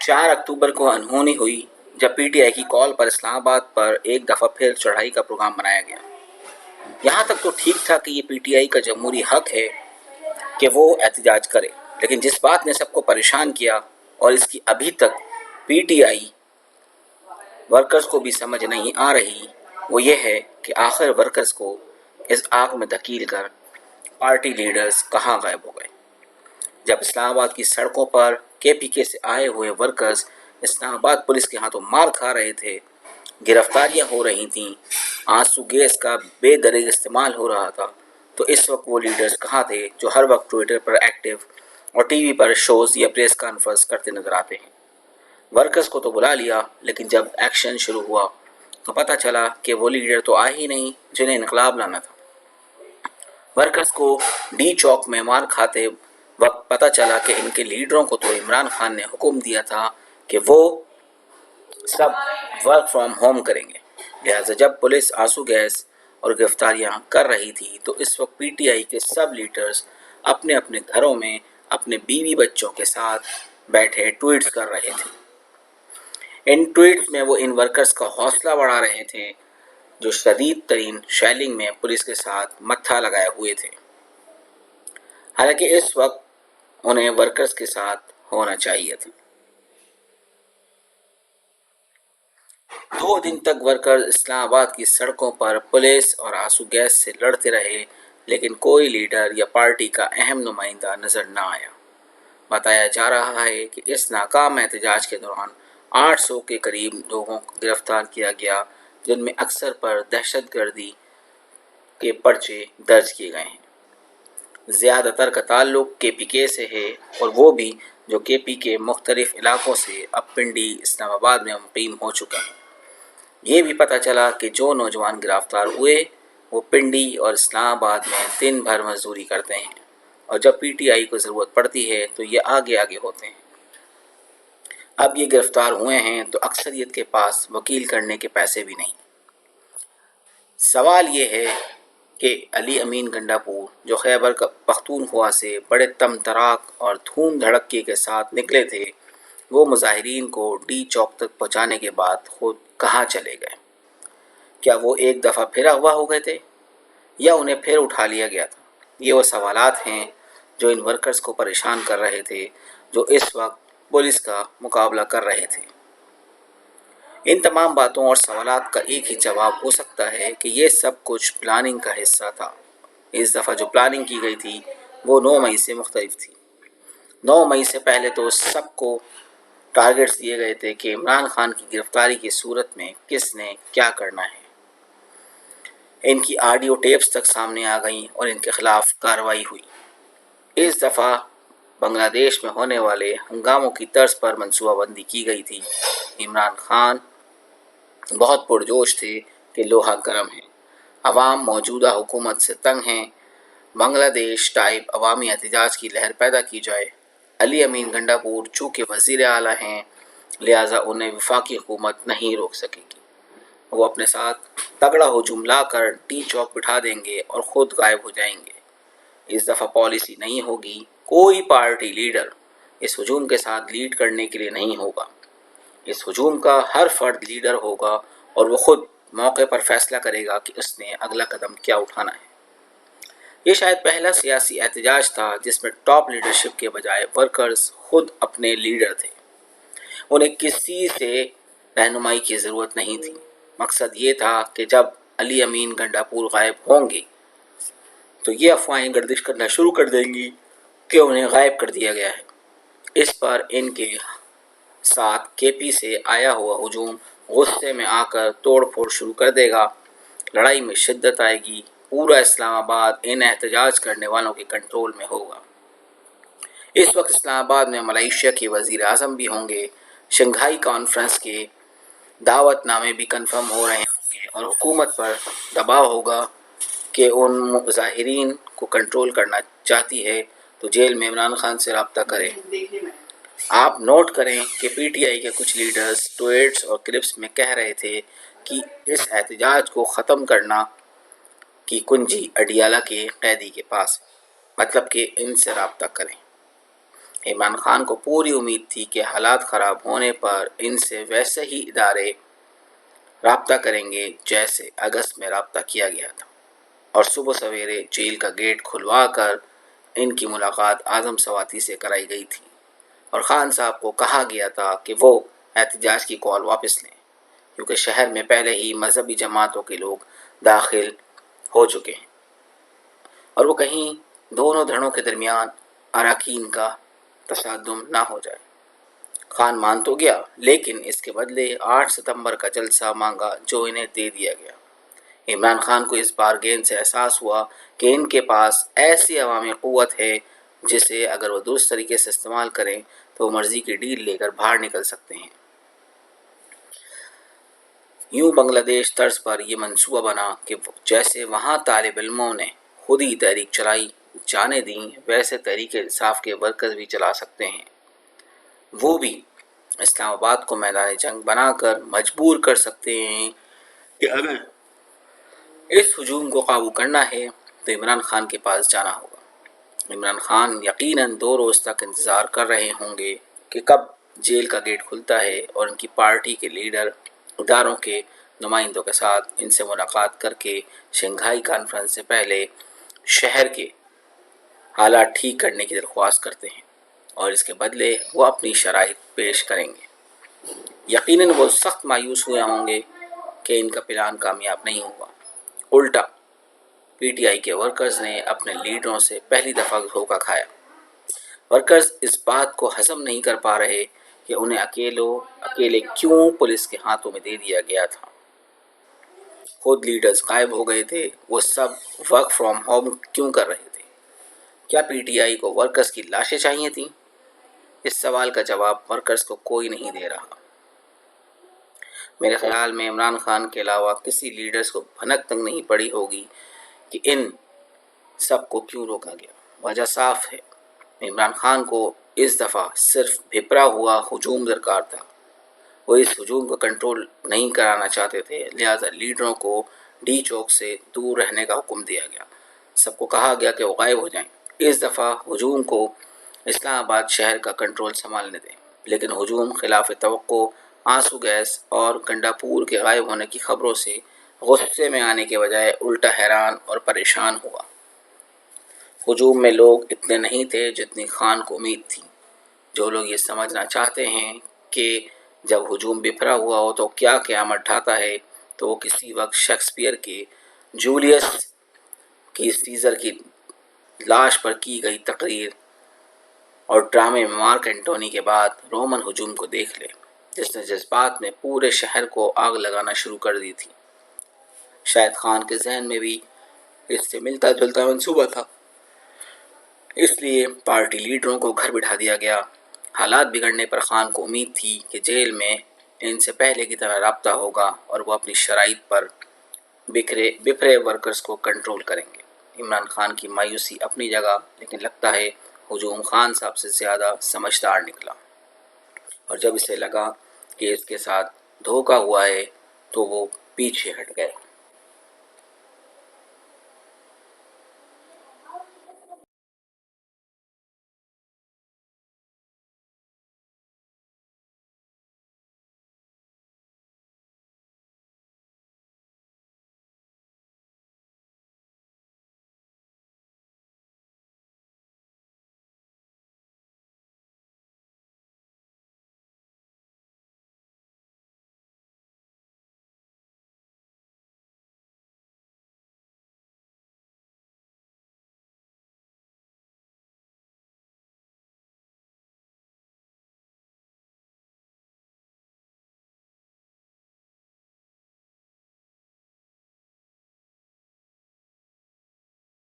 4 اکتوبر کو انہونی ہوئی جب پی ٹی آئی کی کال پر اسلام آباد پر ایک دفعہ پھر چڑھائی کا پروگرام بنایا گیا۔ یہاں تک تو ٹھیک تھا کہ یہ پی ٹی آئی کا جمہوری حق ہے کہ وہ احتجاج کرے، لیکن جس بات نے سب کو پریشان کیا اور اس کی ابھی تک پی ٹی آئی ورکرز کو بھی سمجھ نہیں آ رہی، وہ یہ ہے کہ آخر ورکرز کو اس آگ میں دھکیل کر پارٹی لیڈرز کہاں غائب ہو گئے۔ جب اسلام آباد کی سڑکوں پر کے پی کے سے آئے ہوئے ورکرز اسلام آباد پولیس کے ہاتھوں مار کھا رہے تھے، گرفتاریاں ہو رہی تھیں، آنسو گیس کا بے دریغ استعمال ہو رہا تھا، تو اس وقت وہ لیڈرز کہاں تھے جو ہر وقت ٹویٹر پر ایکٹیو اور ٹی وی پر شوز یا پریس کانفرنس کرتے نظر آتے ہیں۔ ورکرز کو تو بلا لیا، لیکن جب ایکشن شروع ہوا تو پتہ چلا کہ وہ لیڈر تو آئے ہی نہیں جنہیں انقلاب لانا تھا۔ ورکرز کو ڈی چوک میں مار کھاتے وقت پتہ چلا کہ ان کے لیڈروں کو تو عمران خان نے حکم دیا تھا کہ وہ سب ورک فرام ہوم کریں گے، لہٰذا جب پولیس آنسو گیس اور گرفتاریاں کر رہی تھی تو اس وقت پی ٹی آئی کے سب لیڈرز اپنے اپنے گھروں میں اپنے بیوی بچوں کے ساتھ بیٹھے ٹویٹس کر رہے تھے۔ ان ٹویٹس میں وہ ان ورکرز کا حوصلہ بڑھا رہے تھے جو شدید ترین شیلنگ میں پولیس کے ساتھ متھا لگائے ہوئے تھے، حالانکہ اس وقت انہیں ورکرز کے ساتھ ہونا چاہیے تھا۔ 2 دن تک ورکرز اسلام آباد کی سڑکوں پر پولیس اور آنسو گیس سے لڑتے رہے، لیکن کوئی لیڈر یا پارٹی کا اہم نمائندہ نظر نہ آیا۔ بتایا جا رہا ہے کہ اس ناکام احتجاج کے دوران 800 کے قریب لوگوں کو گرفتار کیا گیا، جن میں اکثر پر دہشت گردی کے پرچے درج کیے گئے ہیں۔ زیادہ تر کا تعلق کے پی کے سے ہے، اور وہ بھی جو کے پی کے مختلف علاقوں سے اب پنڈی اسلام آباد میں مقیم ہو چکے ہیں۔ یہ بھی پتہ چلا کہ جو نوجوان گرفتار ہوئے وہ پنڈی اور اسلام آباد میں دن بھر مزدوری کرتے ہیں، اور جب پی ٹی آئی کو ضرورت پڑتی ہے تو یہ آگے آگے ہوتے ہیں۔ اب یہ گرفتار ہوئے ہیں تو اکثریت کے پاس وکیل کرنے کے پیسے بھی نہیں۔ سوال یہ ہے کہ علی امین گنڈاپور جو خیبر پختونخوا سے بڑے تم تراک اور دھوم دھڑکے کے ساتھ نکلے تھے، وہ مظاہرین کو ڈی چوک تک پہنچانے کے بعد خود کہاں چلے گئے؟ کیا وہ ایک دفعہ پھر اغوا ہو گئے تھے یا انہیں پھر اٹھا لیا گیا تھا؟ یہ وہ سوالات ہیں جو ان ورکرز کو پریشان کر رہے تھے جو اس وقت پولیس کا مقابلہ کر رہے تھے۔ ان تمام باتوں اور سوالات کا ایک ہی جواب ہو سکتا ہے کہ یہ سب کچھ پلاننگ کا حصہ تھا۔ اس دفعہ جو پلاننگ کی گئی تھی وہ 9 مئی سے مختلف تھی۔ 9 مئی سے پہلے تو سب کو ٹارگٹس دیے گئے تھے کہ عمران خان کی گرفتاری کی صورت میں کس نے کیا کرنا ہے۔ ان کی آڈیو ٹیپس تک سامنے آ گئیں اور ان کے خلاف کارروائی ہوئی۔ اس دفعہ بنگلہ دیش میں ہونے والے ہنگاموں کی طرز پر منصوبہ بندی کی گئی تھی۔ عمران خان بہت پرجوش تھے کہ لوہا گرم ہے، عوام موجودہ حکومت سے تنگ ہیں، بنگلہ دیش ٹائپ عوامی احتجاج کی لہر پیدا کی جائے۔ علی امین گنڈاپور چونکہ وزیر اعلیٰ ہیں لہٰذا انہیں وفاقی حکومت نہیں روک سکے گی، وہ اپنے ساتھ تگڑا ہجوم لا کر ٹی چوک بٹھا دیں گے اور خود غائب ہو جائیں گے۔ اس دفعہ پالیسی نہیں ہوگی، کوئی پارٹی لیڈر اس ہجوم کے ساتھ لیڈ کرنے کے لیے نہیں ہوگا۔ اس ہجوم کا ہر فرد لیڈر ہوگا اور وہ خود موقع پر فیصلہ کرے گا کہ اس نے اگلا قدم کیا اٹھانا ہے۔ یہ شاید پہلا سیاسی احتجاج تھا جس میں ٹاپ لیڈرشپ کے بجائے ورکرز خود اپنے لیڈر تھے۔ انہیں کسی سے رہنمائی کی ضرورت نہیں تھی۔ مقصد یہ تھا کہ جب علی امین گنڈاپور غائب ہوں گے تو یہ افواہیں گردش کرنا شروع کر دیں گی کہ انہیں غائب کر دیا گیا ہے۔ اس پر ان کے ساتھ کے پی سے آیا ہوا ہجوم غصے میں آ کر توڑ پھوڑ شروع کر دے گا، لڑائی میں شدت آئے گی، پورا اسلام آباد ان احتجاج کرنے والوں کے کنٹرول میں ہوگا۔ اس وقت اسلام آباد میں ملائیشیا کے وزیر اعظم بھی ہوں گے، شنگھائی کانفرنس کے دعوت نامے بھی کنفرم ہو رہے ہوں گے، اور حکومت پر دباؤ ہوگا کہ ان مظاہرین کو کنٹرول کرنا چاہتی ہے تو جیل میں عمران خان سے رابطہ کرے۔ آپ نوٹ کریں کہ پی ٹی آئی کے کچھ لیڈرز ٹویٹس اور کلپس میں کہہ رہے تھے کہ اس احتجاج کو ختم کرنا کی کنجی اڈیالہ کے قیدی کے پاس، مطلب کہ ان سے رابطہ کریں۔ عمران خان کو پوری امید تھی کہ حالات خراب ہونے پر ان سے ویسے ہی ادارے رابطہ کریں گے جیسے اگست میں رابطہ کیا گیا تھا، اور صبح سویرے جیل کا گیٹ کھلوا کر ان کی ملاقات اعظم سواتی سے کرائی گئی تھی، اور خان صاحب کو کہا گیا تھا کہ وہ احتجاج کی کال واپس لیں، کیونکہ شہر میں پہلے ہی مذہبی جماعتوں کے لوگ داخل ہو چکے ہیں اور وہ کہیں دونوں دھڑوں کے درمیان اراکین کا تصادم نہ ہو جائے۔ خان مان تو گیا، لیکن اس کے بدلے 8 ستمبر کا جلسہ مانگا جو انہیں دے دیا گیا۔ عمران خان کو اس بارگین سے احساس ہوا کہ ان کے پاس ایسی عوامی قوت ہے جسے اگر وہ درست طریقے سے استعمال کریں تو وہ مرضی کی ڈیل لے کر باہر نکل سکتے ہیں۔ یوں بنگلہ دیش طرز پر یہ منصوبہ بنا کہ جیسے وہاں طالب علموں نے خود ہی تحریک چلائی جانے دیں، ویسے تحریک انصاف کے ورکرز بھی چلا سکتے ہیں۔ وہ بھی اسلام آباد کو میدان جنگ بنا کر مجبور کر سکتے ہیں کہ اگر اس ہجوم کو قابو کرنا ہے تو عمران خان کے پاس جانا ہوگا۔ عمران خان یقیناً 2 روز تک انتظار کر رہے ہوں گے کہ کب جیل کا گیٹ کھلتا ہے اور ان کی پارٹی کے لیڈر اداروں کے نمائندوں کے ساتھ ان سے ملاقات کر کے شنگھائی کانفرنس سے پہلے شہر کے حالات ٹھیک کرنے کی درخواست کرتے ہیں، اور اس کے بدلے وہ اپنی شرائط پیش کریں گے۔ یقیناً وہ سخت مایوس ہوئے ہوں گے کہ ان کا پلان کامیاب نہیں ہوا۔ الٹا پی ٹی آئی کے ورکرز نے اپنے لیڈروں سے پہلی دفعہ دھوکہ کھایا۔ ورکرز اس بات کو ہضم نہیں کر پا رہے کہ انہیں اکیلے کیوں پولیس کے ہاتھوں میں دے دیا گیا تھا۔ خود لیڈرز غائب ہو گئے تھے، وہ سب ورک فرام ہوم کیوں کر رہے تھے؟ کیا پی ٹی آئی کو ورکرز کی لاشیں چاہیے تھیں؟ اس سوال کا جواب ورکرز کو کوئی نہیں دے رہا۔ میرے خیال میں عمران خان کے علاوہ کسی لیڈرز کو بھنک تک نہیں پڑی ہوگی کہ ان سب کو کیوں روکا گیا۔ وجہ صاف ہے، عمران خان کو اس دفعہ صرف بھپرا ہوا ہجوم درکار تھا۔ وہ اس ہجوم کو کنٹرول نہیں کرانا چاہتے تھے، لہٰذا لیڈروں کو ڈی چوک سے دور رہنے کا حکم دیا گیا۔ سب کو کہا گیا کہ وہ غائب ہو جائیں۔ اس دفعہ ہجوم کو اسلام آباد شہر کا کنٹرول سنبھالنے دیں، لیکن ہجوم خلاف توقع آنسو گیس اور گنڈاپور کے غائب ہونے کی خبروں سے غصے میں آنے کے بجائے الٹا حیران اور پریشان ہوا۔ ہجوم میں لوگ اتنے نہیں تھے جتنی خان کو امید تھی۔ جو لوگ یہ سمجھنا چاہتے ہیں کہ جب ہجوم بکھرا ہوا ہو تو کیا قیامت ڈھاتا ہے، تو وہ کسی وقت شیکسپیئر کے جولیس کی سیزر کی لاش پر کی گئی تقریر اور ڈرامے میں مارک اینٹونی کے بعد رومن ہجوم کو دیکھ لے، جس نے جذبات میں پورے شہر کو آگ لگانا شروع کر دی تھی۔ شاید خان کے ذہن میں بھی اس سے ملتا جلتا منصوبہ تھا، اس لیے پارٹی لیڈروں کو گھر بٹھا دیا گیا۔ حالات بگڑنے پر خان کو امید تھی کہ جیل میں ان سے پہلے کی طرح رابطہ ہوگا اور وہ اپنی شرائط پر بکھرے ورکرز کو کنٹرول کریں گے۔ عمران خان کی مایوسی اپنی جگہ، لیکن لگتا ہے ہجوم خان صاحب سے زیادہ سمجھدار نکلا، اور جب اسے لگا کہ اس کے ساتھ دھوکہ ہوا ہے تو وہ پیچھے ہٹ گئے۔